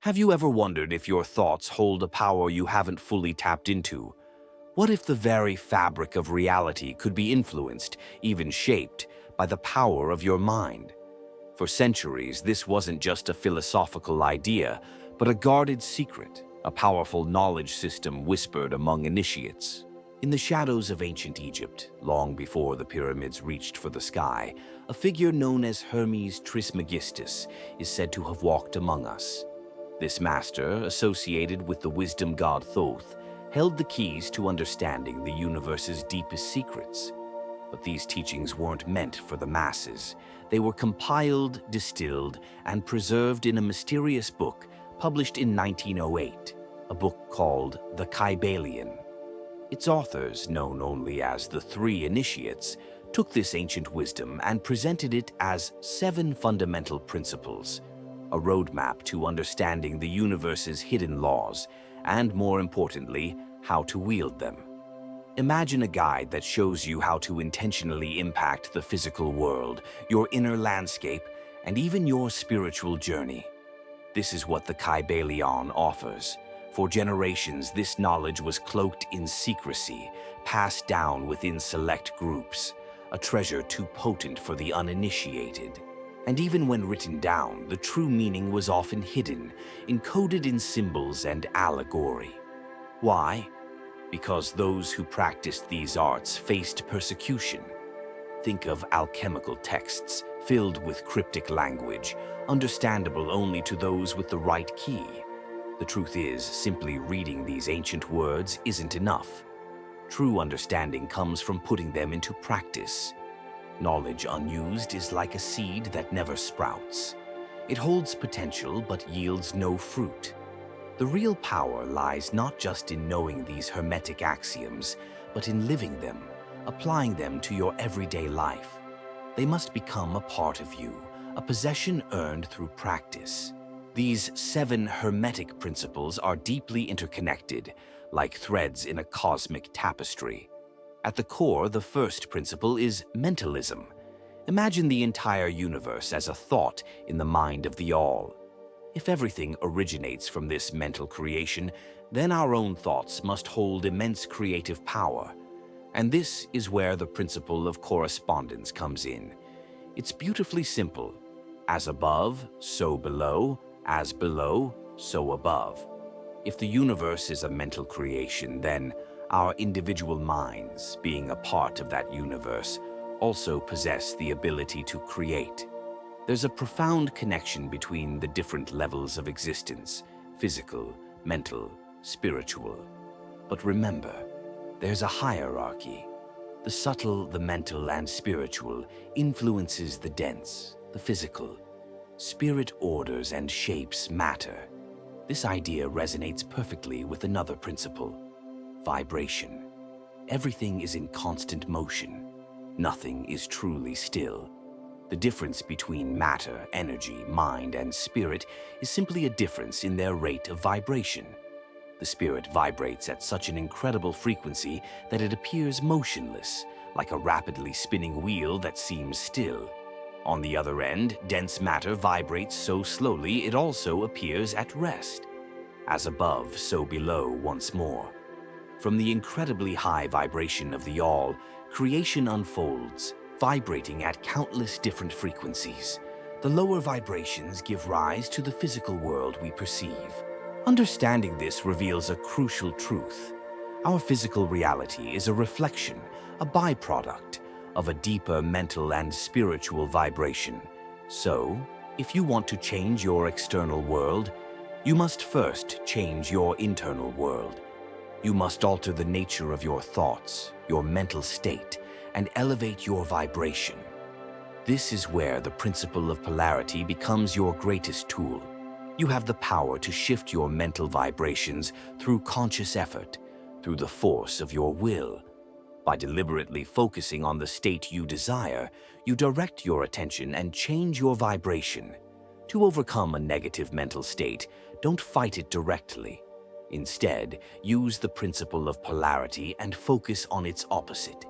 Have you ever wondered if your thoughts hold a power you haven't fully tapped into? What if the very fabric of reality could be influenced, even shaped, by the power of your mind? For centuries, this wasn't just a philosophical idea, but a guarded secret, a powerful knowledge system whispered among initiates. In the shadows of ancient Egypt, long before the pyramids reached for the sky, a figure known as Hermes Trismegistus is said to have walked among us. This master, associated with the wisdom god Thoth, held the keys to understanding the universe's deepest secrets. But these teachings weren't meant for the masses. They were compiled, distilled, and preserved in a mysterious book published in 1908, a book called the Kybalion. Its authors, known only as the Three Initiates, took this ancient wisdom and presented it as 7 fundamental principles, a roadmap to understanding the universe's hidden laws, and more importantly, how to wield them. Imagine a guide that shows you how to intentionally impact the physical world, your inner landscape, and even your spiritual journey. This is what the Kybalion offers. For generations, this knowledge was cloaked in secrecy, passed down within select groups, a treasure too potent for the uninitiated. And even when written down, the true meaning was often hidden, encoded in symbols and allegory. Why? Because those who practiced these arts faced persecution. Think of alchemical texts filled with cryptic language, understandable only to those with the right key. The truth is, simply reading these ancient words isn't enough. True understanding comes from putting them into practice. Knowledge unused is like a seed that never sprouts. It holds potential but yields no fruit. The real power lies not just in knowing these hermetic axioms, but in living them, applying them to your everyday life. They must become a part of you, a possession earned through practice. These 7 hermetic principles are deeply interconnected, like threads in a cosmic tapestry. At the core, the first principle is mentalism. Imagine the entire universe as a thought in the mind of the all. If everything originates from this mental creation, then our own thoughts must hold immense creative power. And this is where the principle of correspondence comes in. It's beautifully simple. As above, so below. As below, so above. If the universe is a mental creation, then our individual minds, being a part of that universe, also possess the ability to create. There's a profound connection between the different levels of existence: physical, mental, spiritual. But remember, there's a hierarchy. The subtle, the mental, and spiritual influences the dense, the physical. Spirit orders and shapes matter. This idea resonates perfectly with another principle: vibration. Everything is in constant motion. Nothing is truly still. The difference between matter, energy, mind, and spirit is simply a difference in their rate of vibration. The spirit vibrates at such an incredible frequency that it appears motionless, like a rapidly spinning wheel that seems still. On the other end, dense matter vibrates so slowly it also appears at rest. As above, so below once more. From the incredibly high vibration of the all, creation unfolds, vibrating at countless different frequencies. The lower vibrations give rise to the physical world we perceive. Understanding this reveals a crucial truth. Our physical reality is a reflection, a byproduct, of a deeper mental and spiritual vibration. So, if you want to change your external world, you must first change your internal world. You must alter the nature of your thoughts, your mental state, and elevate your vibration. This is where the principle of polarity becomes your greatest tool. You have the power to shift your mental vibrations through conscious effort, through the force of your will. By deliberately focusing on the state you desire, you direct your attention and change your vibration. To overcome a negative mental state, don't fight it directly. Instead, use the principle of polarity and focus on its opposite.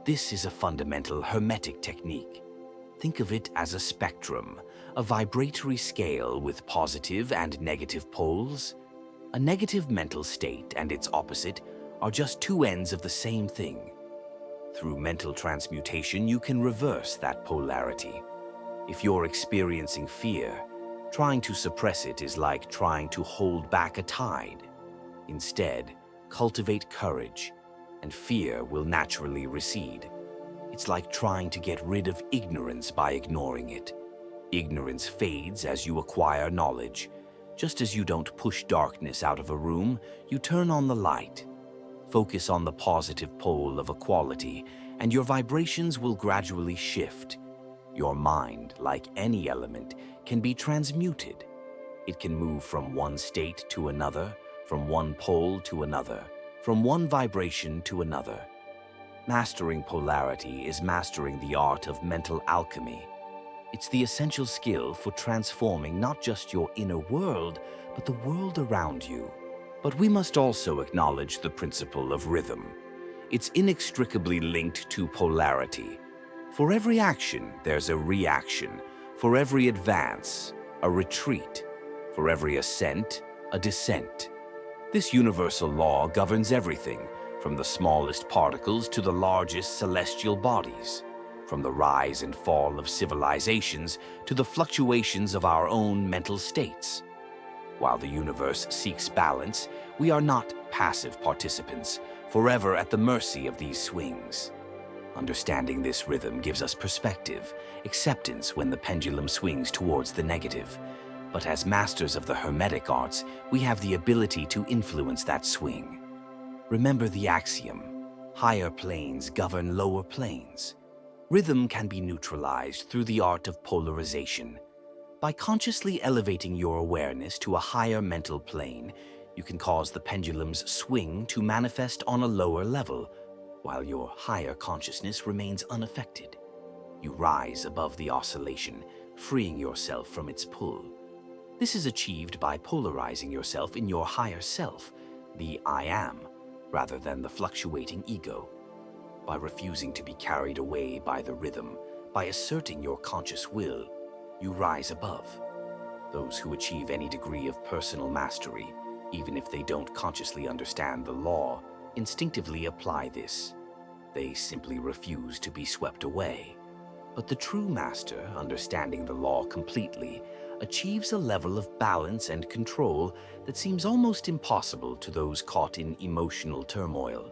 This is a fundamental Hermetic technique. Think of it as a spectrum, a vibratory scale with positive and negative poles. A negative mental state and its opposite are just two ends of the same thing. Through mental transmutation, you can reverse that polarity. If you're experiencing fear, trying to suppress it is like trying to hold back a tide. Instead, cultivate courage, and fear will naturally recede. It's like trying to get rid of ignorance by ignoring it. Ignorance fades as you acquire knowledge. Just as you don't push darkness out of a room, you turn on the light. Focus on the positive pole of equality, and your vibrations will gradually shift. Your mind, like any element, can be transmuted. It can move from one state to another, from one pole to another, from one vibration to another. Mastering polarity is mastering the art of mental alchemy. It's the essential skill for transforming not just your inner world, but the world around you. But we must also acknowledge the principle of rhythm. It's inextricably linked to polarity. For every action, there's a reaction. For every advance, a retreat. For every ascent, a descent. This universal law governs everything, from the smallest particles to the largest celestial bodies, from the rise and fall of civilizations to the fluctuations of our own mental states. While the universe seeks balance, we are not passive participants, forever at the mercy of these swings. Understanding this rhythm gives us perspective, acceptance when the pendulum swings towards the negative. But as masters of the Hermetic arts, we have the ability to influence that swing. Remember the axiom, higher planes govern lower planes. Rhythm can be neutralized through the art of polarization. By consciously elevating your awareness to a higher mental plane, you can cause the pendulum's swing to manifest on a lower level, while your higher consciousness remains unaffected. You rise above the oscillation, freeing yourself from its pull. This is achieved by polarizing yourself in your higher self, the I am, rather than the fluctuating ego. By refusing to be carried away by the rhythm, by asserting your conscious will, you rise above. Those who achieve any degree of personal mastery, even if they don't consciously understand the law, instinctively apply this. They simply refuse to be swept away. But the true master, understanding the law completely, achieves a level of balance and control that seems almost impossible to those caught in emotional turmoil.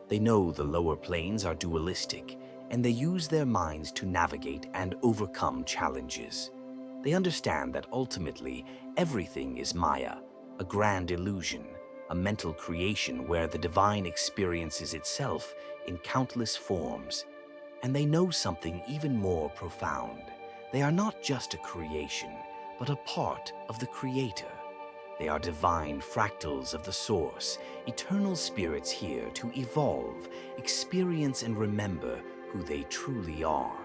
They know the lower planes are dualistic, and they use their minds to navigate and overcome challenges. They understand that ultimately everything is Maya, a grand illusion, a mental creation where the divine experiences itself in countless forms. And they know something even more profound. They are not just a creation, but a part of the Creator. They are divine fractals of the Source, eternal spirits here to evolve, experience, and remember who they truly are.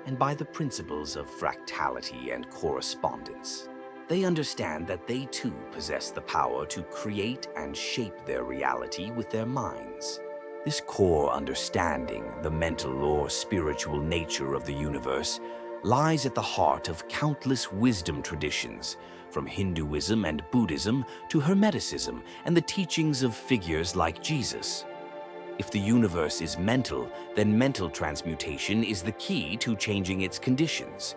And by the principles of fractality and correspondence, they understand that they too possess the power to create and shape their reality with their minds. This core understanding, the mental or spiritual nature of the universe, lies at the heart of countless wisdom traditions, from Hinduism and Buddhism to Hermeticism and the teachings of figures like Jesus. If the universe is mental, then mental transmutation is the key to changing its conditions.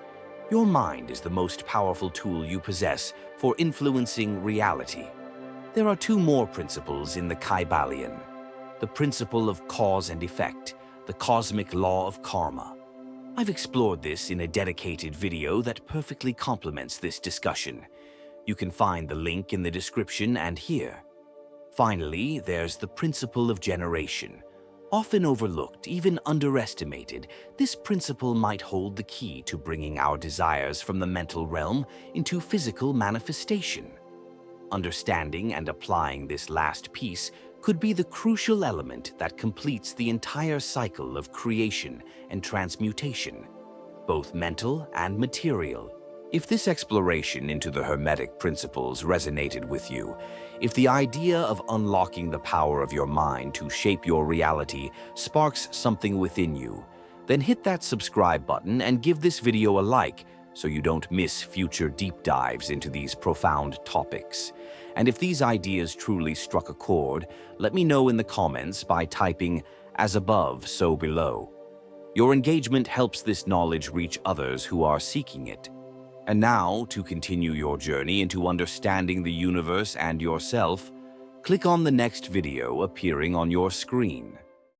Your mind is the most powerful tool you possess for influencing reality. There are two more principles in the Kybalion: the principle of cause and effect, the cosmic law of karma. I've explored this in a dedicated video that perfectly complements this discussion. You can find the link in the description and here. Finally, there's the principle of generation. Often overlooked, even underestimated, this principle might hold the key to bringing our desires from the mental realm into physical manifestation. Understanding and applying this last piece could be the crucial element that completes the entire cycle of creation and transmutation, both mental and material. If this exploration into the Hermetic Principles resonated with you, if the idea of unlocking the power of your mind to shape your reality sparks something within you, then hit that subscribe button and give this video a like so you don't miss future deep dives into these profound topics. And if these ideas truly struck a chord, let me know in the comments by typing "as above, so below." Your engagement helps this knowledge reach others who are seeking it. And now, to continue your journey into understanding the universe and yourself, click on the next video appearing on your screen.